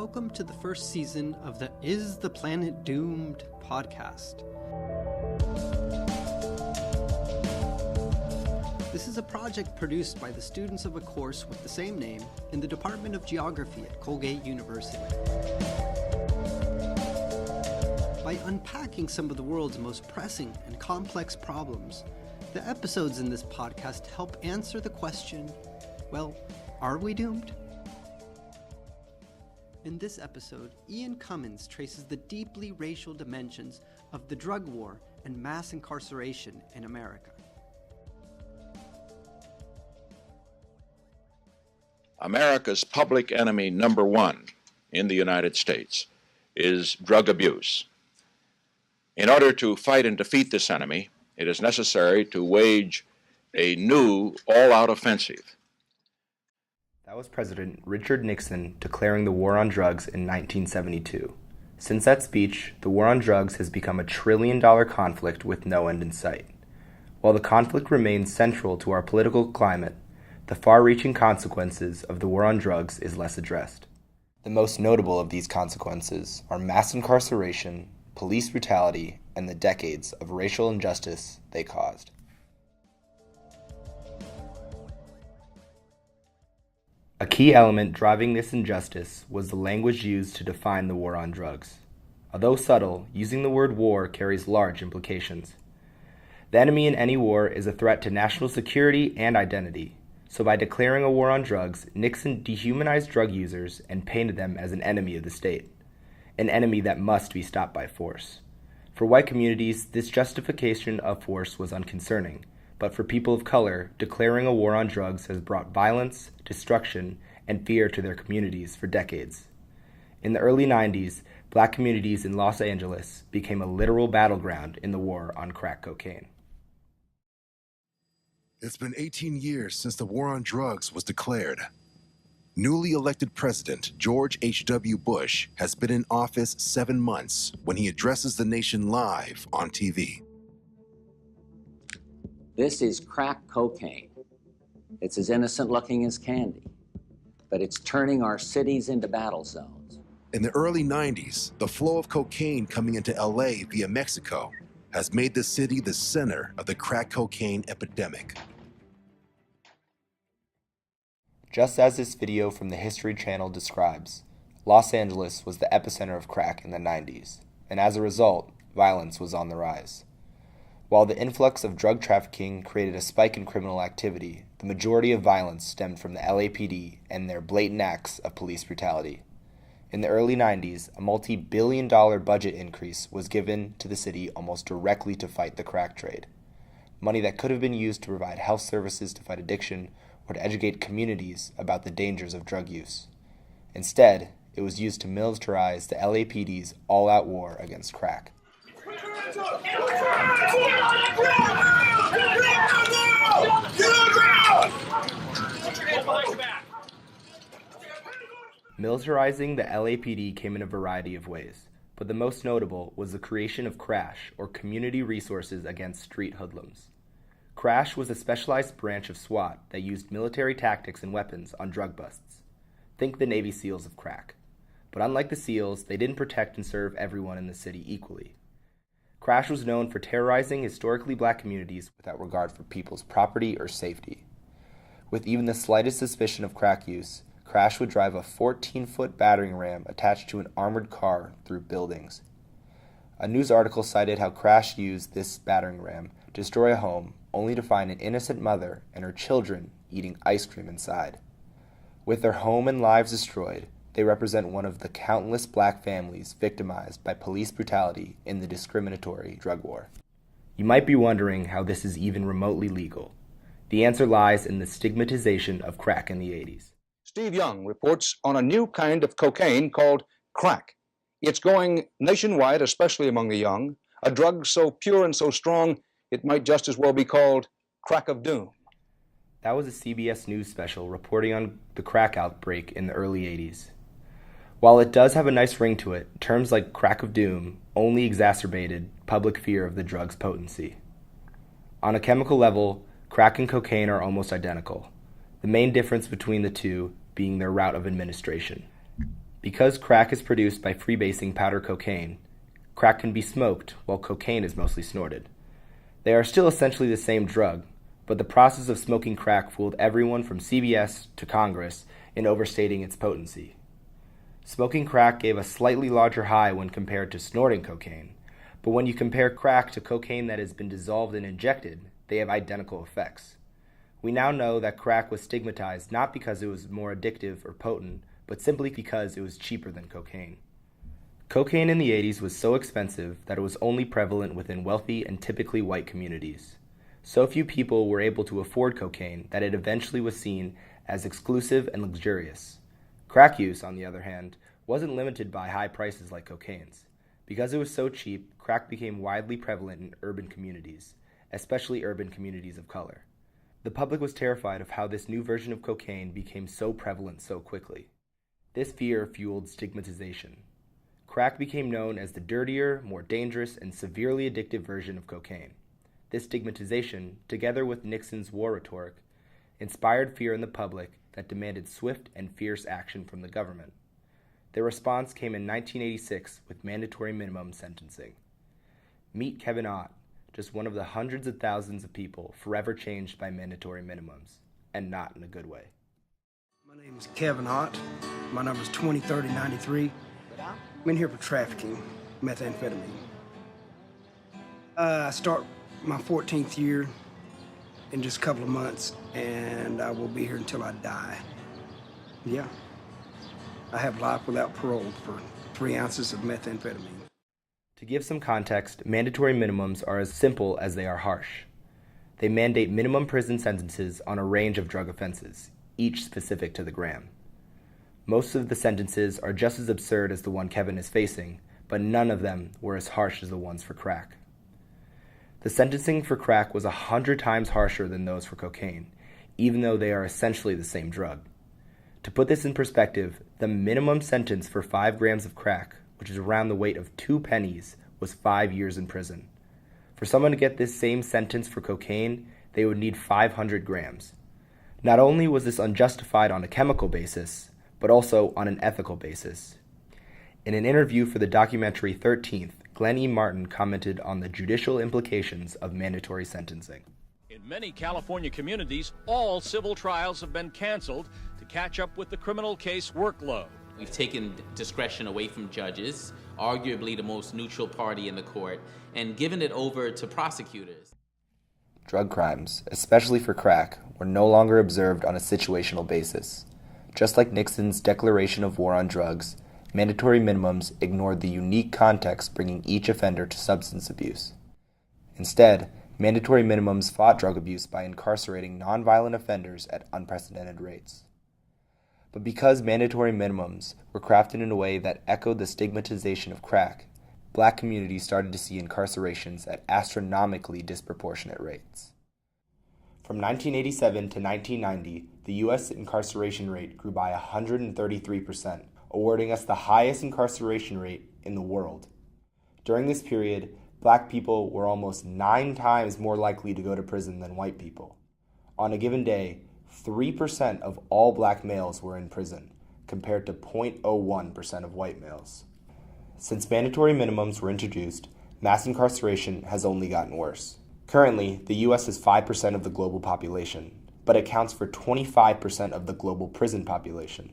welcome to the first season of the Is the Planet Doomed podcast. This is a project produced by the students of a course with the same name in the Department of Geography at Colgate University. By unpacking some of the world's most pressing and complex problems, the episodes in this podcast help answer the question, well, are we doomed? In this episode, icummins traces the deeply racial dimensions of the drug war and mass incarceration in America. America's public enemy number one in the United States is drug abuse. In order to fight and defeat this enemy, it is necessary to wage a new all-out offensive. That was President Richard Nixon declaring the war on drugs in 1972. Since that speech, the war on drugs has become a $1 trillion conflict with no end in sight. While the conflict remains central to our political climate, the far-reaching consequences of the war on drugs is less addressed. The most notable of these consequences are mass incarceration, police brutality, and the decades of racial injustice they caused. A key element driving this injustice was the language used to define the war on drugs. Although subtle, using the word war carries large implications. The enemy in any war is a threat to national security and identity. So by declaring a war on drugs, Nixon dehumanized drug users and painted them as an enemy of the state, an enemy that must be stopped by force. For white communities, this justification of force was unconcerning, but for people of color, declaring a war on drugs has brought violence, destruction, and fear to their communities for decades. In the early 90s, black communities in Los Angeles became a literal battleground in the war on crack cocaine. It's been 18 years since the war on drugs was declared. Newly elected President George H.W. Bush has been in office 7 months when he addresses the nation live on TV. This is crack cocaine. It's as innocent looking as candy, but it's turning our cities into battle zones. In the early 90s, the flow of cocaine coming into LA via Mexico has made the city the center of the crack cocaine epidemic. Just as this video from the History Channel describes, Los Angeles was the epicenter of crack in the 90s, and as a result, violence was on the rise. While the influx of drug trafficking created a spike in criminal activity, the majority of violence stemmed from the LAPD and their blatant acts of police brutality. In the early 90s, a multi-billion-dollar budget increase was given to the city almost directly to fight the crack trade. Money that could have been used to provide health services to fight addiction or to educate communities about the dangers of drug use. Instead, it was used to militarize the LAPD's all-out war against crack. Militarizing the LAPD came in a variety of ways, but the most notable was the creation of CRASH, or Community Resources Against Street Hoodlums. CRASH was a specialized branch of SWAT that used military tactics and weapons on drug busts. Think the Navy SEALs of crack. But unlike the SEALs, they didn't protect and serve everyone in the city equally. CRASH was known for terrorizing historically black communities without regard for people's property or safety. With even the slightest suspicion of crack use, CRASH would drive a 14-foot battering ram attached to an armored car through buildings. A news article cited how CRASH used this battering ram to destroy a home, only to find an innocent mother and her children eating ice cream inside. With their home and lives destroyed, they represent one of the countless black families victimized by police brutality in the discriminatory drug war. You might be wondering how this is even remotely legal. The answer lies in the stigmatization of crack in the 80s. Steve Young reports on a new kind of cocaine called crack. It's going nationwide, especially among the young, a drug so pure and so strong, it might just as well be called crack of doom. That was a CBS News special reporting on the crack outbreak in the early 80s. While it does have a nice ring to it, terms like crack of doom only exacerbated public fear of the drug's potency. On a chemical level, crack and cocaine are almost identical, the main difference between the two being their route of administration. Because crack is produced by freebasing powder cocaine, crack can be smoked while cocaine is mostly snorted. They are still essentially the same drug, but the process of smoking crack fooled everyone from CBS to Congress in overstating its potency. Smoking crack gave a slightly larger high when compared to snorting cocaine, but when you compare crack to cocaine that has been dissolved and injected, they have identical effects. We now know that crack was stigmatized not because it was more addictive or potent, but simply because it was cheaper than cocaine. Cocaine in the 80s was so expensive that it was only prevalent within wealthy and typically white communities. So few people were able to afford cocaine that it eventually was seen as exclusive and luxurious. Crack use, on the other hand, wasn't limited by high prices like cocaine's. Because it was so cheap, crack became widely prevalent in urban communities, especially urban communities of color. The public was terrified of how this new version of cocaine became so prevalent so quickly. This fear fueled stigmatization. Crack became known as the dirtier, more dangerous, and severely addictive version of cocaine. This stigmatization, together with Nixon's war rhetoric, inspired fear in the public that demanded swift and fierce action from the government. Their response came in 1986 with mandatory minimum sentencing. Meet Kevin Ott, just one of the hundreds of thousands of people forever changed by mandatory minimums, and not in a good way. My name is Kevin Ott. My number is 203093. I'm in here for trafficking methamphetamine. I start my 14th year in just a couple of months, and I will be here until I die. Yeah. I have life without parole for 3 ounces of methamphetamine. To give some context, mandatory minimums are as simple as they are harsh. They mandate minimum prison sentences on a range of drug offenses, each specific to the gram. Most of the sentences are just as absurd as the one Kevin is facing, but none of them were as harsh as the ones for crack. The sentencing for crack was 100 times harsher than those for cocaine, even though they are essentially the same drug. To put this in perspective, the minimum sentence for 5 grams of crack, which is around the weight of 2 pennies, was 5 years in prison. For someone to get this same sentence for cocaine, they would need 500 grams. Not only was this unjustified on a chemical basis, but also on an ethical basis. In an interview for the documentary 13th, Glenn E. Martin commented on the judicial implications of mandatory sentencing. In many California communities, all civil trials have been canceled to catch up with the criminal case workload. We've taken discretion away from judges, arguably the most neutral party in the court, and given it over to prosecutors. Drug crimes, especially for crack, were no longer observed on a situational basis. Just like Nixon's declaration of war on drugs, mandatory minimums ignored the unique context bringing each offender to substance abuse. Instead, mandatory minimums fought drug abuse by incarcerating nonviolent offenders at unprecedented rates. But because mandatory minimums were crafted in a way that echoed the stigmatization of crack, black communities started to see incarcerations at astronomically disproportionate rates. From 1987 to 1990, the U.S. incarceration rate grew by 133%, awarding us the highest incarceration rate in the world. During this period, black people were almost 9 times more likely to go to prison than white people. On a given day, 3% of all black males were in prison, compared to 0.01% of white males. Since mandatory minimums were introduced, mass incarceration has only gotten worse. Currently, the U.S. is 5% of the global population, but accounts for 25% of the global prison population.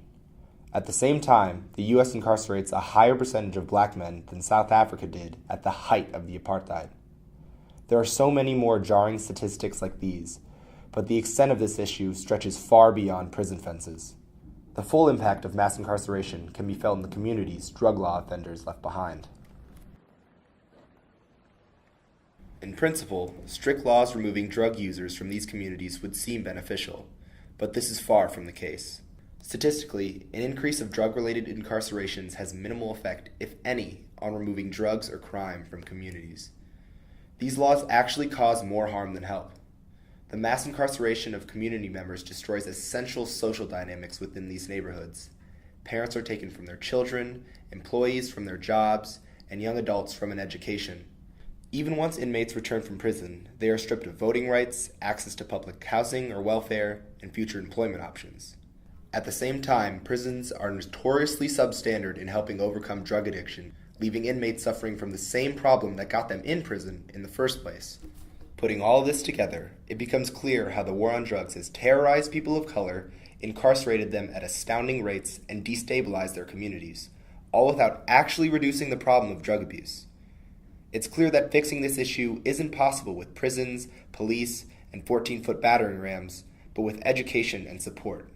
At the same time, the U.S. incarcerates a higher percentage of black men than South Africa did at the height of the apartheid. There are so many more jarring statistics like these, but the extent of this issue stretches far beyond prison fences. The full impact of mass incarceration can be felt in the communities drug law offenders left behind. In principle, strict laws removing drug users from these communities would seem beneficial, but this is far from the case. Statistically, an increase of drug-related incarcerations has minimal effect, if any, on removing drugs or crime from communities. These laws actually cause more harm than help. The mass incarceration of community members destroys essential social dynamics within these neighborhoods. Parents are taken from their children, employees from their jobs, and young adults from an education. Even once inmates return from prison, they are stripped of voting rights, access to public housing or welfare, and future employment options. At the same time, prisons are notoriously substandard in helping overcome drug addiction, leaving inmates suffering from the same problem that got them in prison in the first place. Putting all this together, it becomes clear how the war on drugs has terrorized people of color, incarcerated them at astounding rates, and destabilized their communities, all without actually reducing the problem of drug abuse. It's clear that fixing this issue isn't possible with prisons, police, and 14-foot battering rams, but with education and support.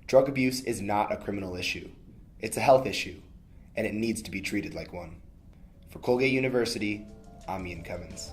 Drug abuse is not a criminal issue. It's a health issue, and it needs to be treated like one. For Colgate University, I'm Ian Cummins.